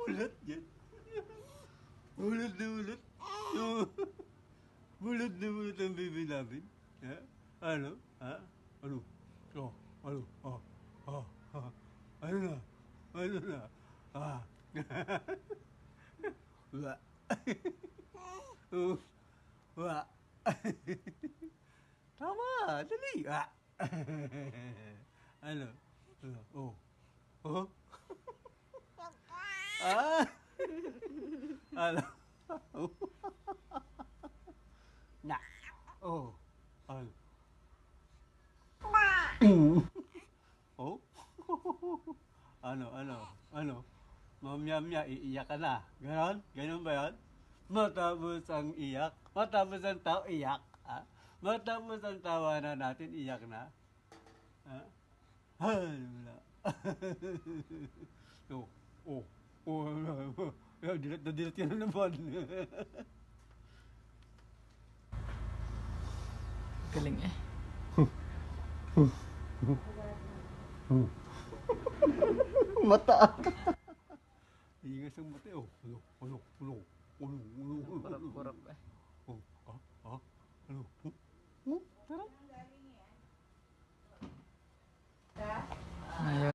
Ulat yan. Ulat na ulat. Bulat na bulat ang baby namin. Ha? Ano? Ha? Ano? Oh, ano? Oh, oh, oh. Ano na? Ano na? Ah. Wa. Wa. Tama, dali. Ah. Ano? Ano? Oh. Oh? Ah. Ano? Na. Oh. Ano? Oh? Ano? Ano? Ano? Mamaya-maya, iiyak ka na. Ganon? Ganon ba yan? Matapos ang iyak. Matapos ang tao, iyak. Ha? Matapos ang tawanan natin, iyak na. Ha? Ay, wala. Oh, oh, oh, dilat na dilat ka na naman. Galing eh. Mata. Ingas ang mata. Oh, ano? Kurap-kurap eh.